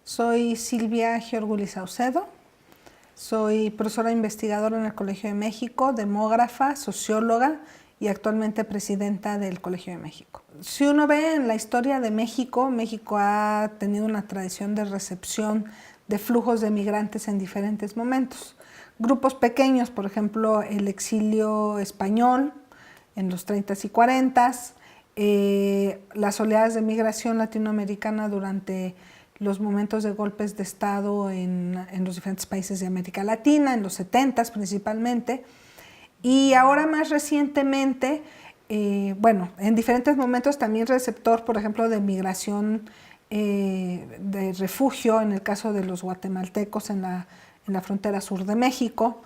Soy Silvia Giorguli Saucedo, soy profesora investigadora en el Colegio de México, demógrafa, socióloga y actualmente presidenta del Colegio de México. Si uno ve en la historia de México, México ha tenido una tradición de recepción de flujos de migrantes en diferentes momentos. Grupos pequeños, por ejemplo, el exilio español en los 30s y 40s, las oleadas de migración latinoamericana durante los momentos de golpes de Estado en los diferentes países de América Latina, en los 70s principalmente, y ahora más recientemente, en diferentes momentos también receptor, por ejemplo, de migración de refugio, en el caso de los guatemaltecos en la frontera sur de México,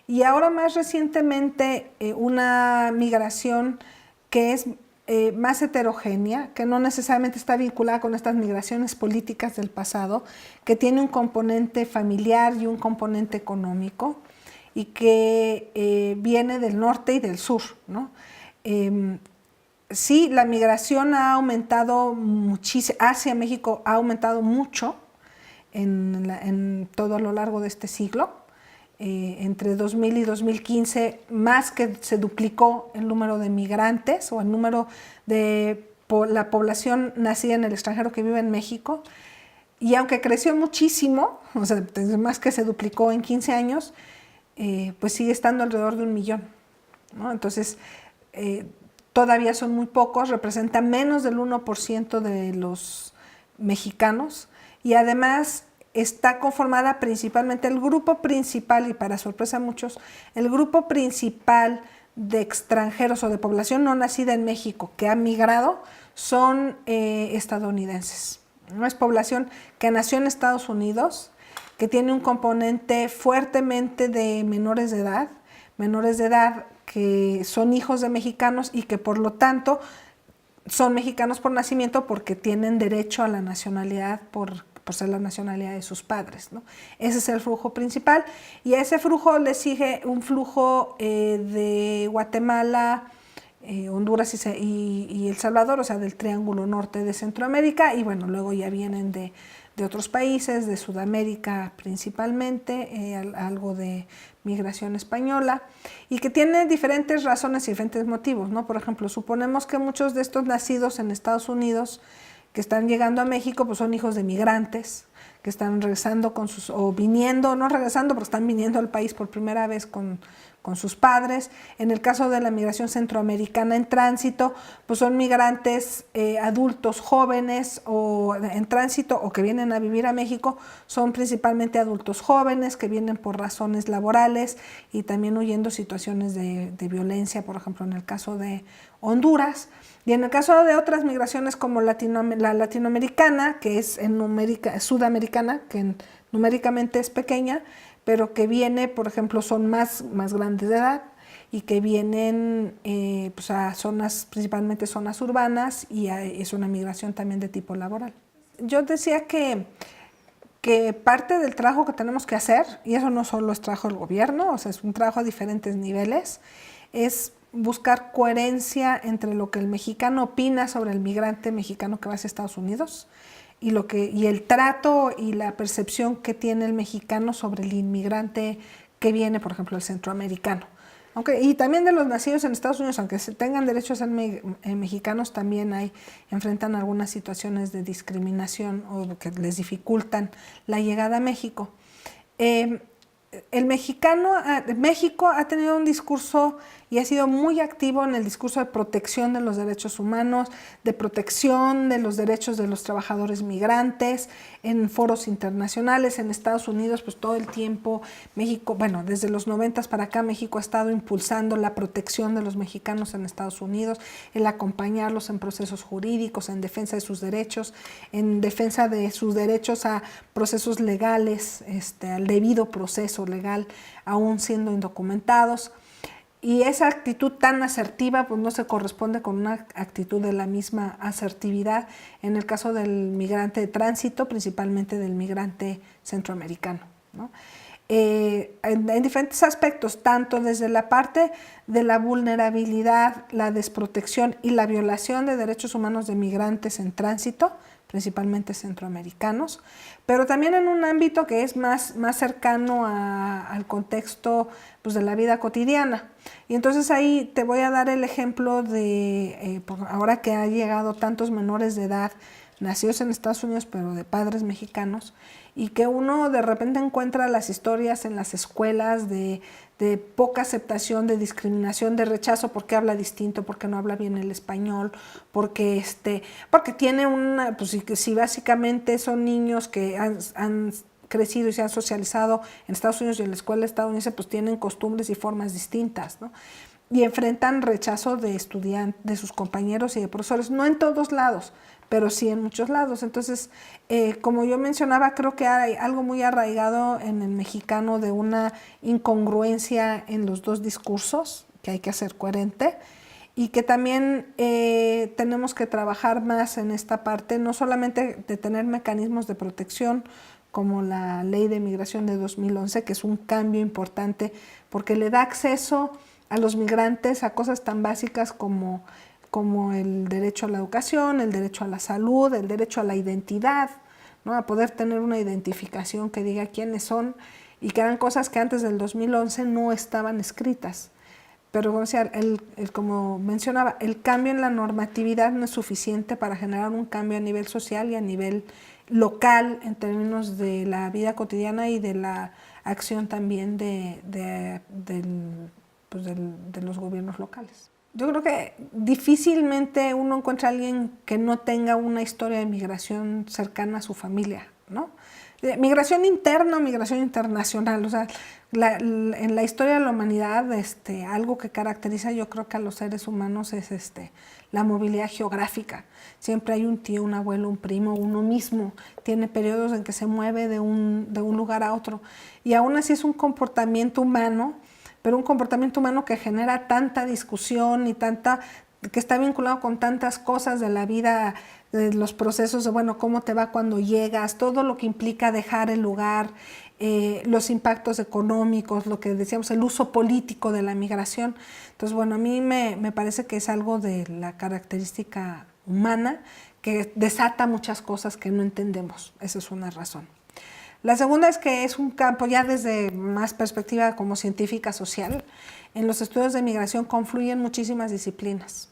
y ahora más recientemente una migración que es más heterogénea, que no necesariamente está vinculada con estas migraciones políticas del pasado, que tiene un componente familiar y un componente económico, y que viene del norte y del sur, ¿no? Sí, la migración ha aumentado muchísimo, hacia México ha aumentado mucho en todo a lo largo de este siglo. Entre 2000 y 2015, más que se duplicó el número de migrantes o el número de la población nacida en el extranjero que vive en México. Y aunque creció muchísimo, o sea, más que se duplicó en 15 años, pues sigue estando alrededor de 1 millón, ¿no? Entonces, todavía son muy pocos, representan menos del 1% de los mexicanos, y además está conformada principalmente, el grupo principal, y para sorpresa de muchos, el grupo principal de extranjeros o de población no nacida en México que ha migrado son estadounidenses. No es población que nació en Estados Unidos, que tiene un componente fuertemente de menores de edad que son hijos de mexicanos y que por lo tanto son mexicanos por nacimiento porque tienen derecho a la nacionalidad por ser la nacionalidad de sus padres, ¿no? Ese es el flujo principal, y a ese flujo le sigue un flujo de Guatemala, Honduras y El Salvador, o sea, del Triángulo Norte de Centroamérica, y bueno, luego ya vienen de otros países, de Sudamérica principalmente, algo de migración española, y que tiene diferentes razones y diferentes motivos, ¿no? Por ejemplo, suponemos que muchos de estos nacidos en Estados Unidos que están llegando a México, pues son hijos de migrantes, que están regresando o viniendo, no regresando, pero están viniendo al país por primera vez con sus padres. En el caso de la migración centroamericana en tránsito, pues son migrantes adultos jóvenes o en tránsito o que vienen a vivir a México, son principalmente adultos jóvenes que vienen por razones laborales y también huyendo situaciones de violencia, por ejemplo, en el caso de Honduras. Y en el caso de otras migraciones como la latinoamericana, que es sudamericana, que numéricamente es pequeña, pero que viene, por ejemplo, son más grandes de edad y que vienen pues a zonas, principalmente zonas urbanas, y es una migración también de tipo laboral. Yo decía que parte del trabajo que tenemos que hacer, y eso no solo es trabajo del gobierno, o sea, es un trabajo a diferentes niveles, es buscar coherencia entre lo que el mexicano opina sobre el migrante mexicano que va hacia Estados Unidos y el trato y la percepción que tiene el mexicano sobre el inmigrante que viene, por ejemplo, el centroamericano. Y también de los nacidos en Estados Unidos, aunque tengan derecho a ser mexicanos, también enfrentan algunas situaciones de discriminación o que les dificultan la llegada a México. México ha tenido un discurso y ha sido muy activo en el discurso de protección de los derechos humanos, de protección de los derechos de los trabajadores migrantes, en foros internacionales. En Estados Unidos, pues todo el tiempo México, bueno, desde los 90s para acá, México ha estado impulsando la protección de los mexicanos en Estados Unidos, el acompañarlos en procesos jurídicos, en defensa de sus derechos, en defensa de sus derechos a procesos legales, al debido proceso legal, aún siendo indocumentados. Y esa actitud tan asertiva pues no se corresponde con una actitud de la misma asertividad en el caso del migrante de tránsito, principalmente del migrante centroamericano, ¿no? en diferentes aspectos, tanto desde la parte de la vulnerabilidad, la desprotección y la violación de derechos humanos de migrantes en tránsito, principalmente centroamericanos, pero también en un ámbito que es más cercano al contexto pues, de la vida cotidiana. Y entonces ahí te voy a dar el ejemplo de, ahora que han llegado tantos menores de edad, nacidos en Estados Unidos, pero de padres mexicanos, y que uno de repente encuentra las historias en las escuelas de poca aceptación, de discriminación, de rechazo porque habla distinto, porque no habla bien el español, porque tiene una, pues si básicamente son niños que han crecido y se han socializado en Estados Unidos y en la escuela estadounidense, pues tienen costumbres y formas distintas, ¿no? Y enfrentan rechazo de estudiantes, de sus compañeros y de profesores, no en todos lados, pero sí en muchos lados. Entonces, como yo mencionaba, creo que hay algo muy arraigado en el mexicano de una incongruencia en los dos discursos, que hay que hacer coherente, y que también tenemos que trabajar más en esta parte, no solamente de tener mecanismos de protección, como la Ley de Migración de 2011, que es un cambio importante, porque le da acceso a los migrantes a cosas tan básicas como el derecho a la educación, el derecho a la salud, el derecho a la identidad, ¿no? A poder tener una identificación que diga quiénes son, y que eran cosas que antes del 2011 no estaban escritas. Pero como mencionaba, el cambio en la normatividad no es suficiente para generar un cambio a nivel social y a nivel local en términos de la vida cotidiana y de la acción también de los gobiernos locales. Yo creo que difícilmente uno encuentra a alguien que no tenga una historia de migración cercana a su familia, ¿no? Migración interna o migración internacional, o sea, en la historia de la humanidad, algo que caracteriza yo creo que a los seres humanos es la movilidad geográfica. Siempre hay un tío, un abuelo, un primo, uno mismo tiene periodos en que se mueve de un lugar a otro, y aún así es un comportamiento humano, pero un comportamiento humano que genera tanta discusión y que está vinculado con tantas cosas de la vida, de los procesos de, bueno, cómo te va cuando llegas, todo lo que implica dejar el lugar, los impactos económicos, lo que decíamos, el uso político de la migración. Entonces, bueno, a mí me parece que es algo de la característica humana que desata muchas cosas que no entendemos. Esa es una razón. La segunda es que es un campo, ya desde más perspectiva como científica social, en los estudios de migración confluyen muchísimas disciplinas.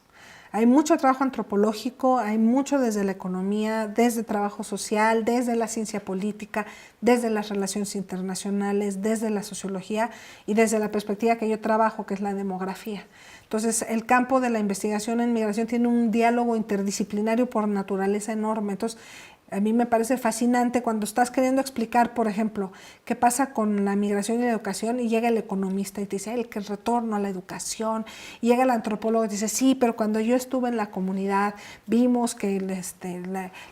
Hay mucho trabajo antropológico, hay mucho desde la economía, desde trabajo social, desde la ciencia política, desde las relaciones internacionales, desde la sociología y desde la perspectiva que yo trabajo, que es la demografía. Entonces, el campo de la investigación en migración tiene un diálogo interdisciplinario por naturaleza enorme. Entonces, a mí me parece fascinante cuando estás queriendo explicar, por ejemplo, qué pasa con la migración y la educación, y llega el economista y te dice, que el retorno a la educación, y llega el antropólogo y te dice, sí, pero cuando yo estuve en la comunidad vimos que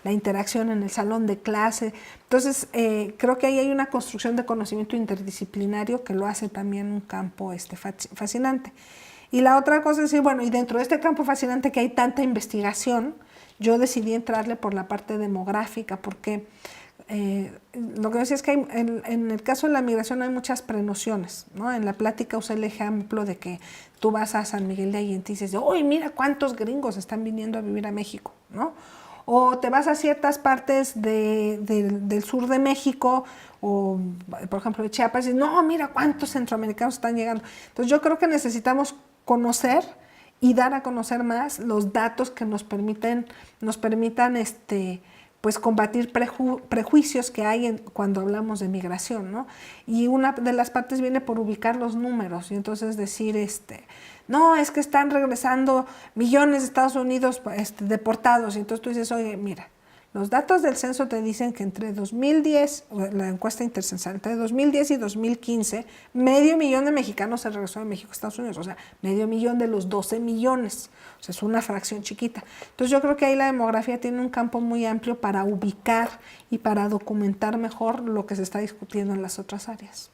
la interacción en el salón de clase. Entonces, creo que ahí hay una construcción de conocimiento interdisciplinario que lo hace también un campo fascinante. Y la otra cosa es decir, bueno, y dentro de este campo fascinante que hay tanta investigación, yo decidí entrarle por la parte demográfica, porque lo que decía es que en el caso de la migración hay muchas prenociones, ¿no? En la plática usé el ejemplo de que tú vas a San Miguel de Allende y dices, ¡uy, mira cuántos gringos están viniendo a vivir a México!, ¿no? O te vas a ciertas partes del sur de México, o por ejemplo de Chiapas, y dices, no, mira cuántos centroamericanos están llegando. Entonces yo creo que necesitamos conocer y dar a conocer más los datos que nos permitan pues combatir prejuicios que hay cuando hablamos de migración, ¿no? Y una de las partes viene por ubicar los números, y entonces decir, no, es que están regresando millones de Estados Unidos deportados, y entonces tú dices, oye, mira, los datos del censo te dicen que entre 2010, la encuesta intercensal, entre 2010 y 2015, 500,000 de mexicanos se regresó de México a Estados Unidos, o sea, 500,000 de los 12 millones, o sea, es una fracción chiquita. Entonces yo creo que ahí la demografía tiene un campo muy amplio para ubicar y para documentar mejor lo que se está discutiendo en las otras áreas.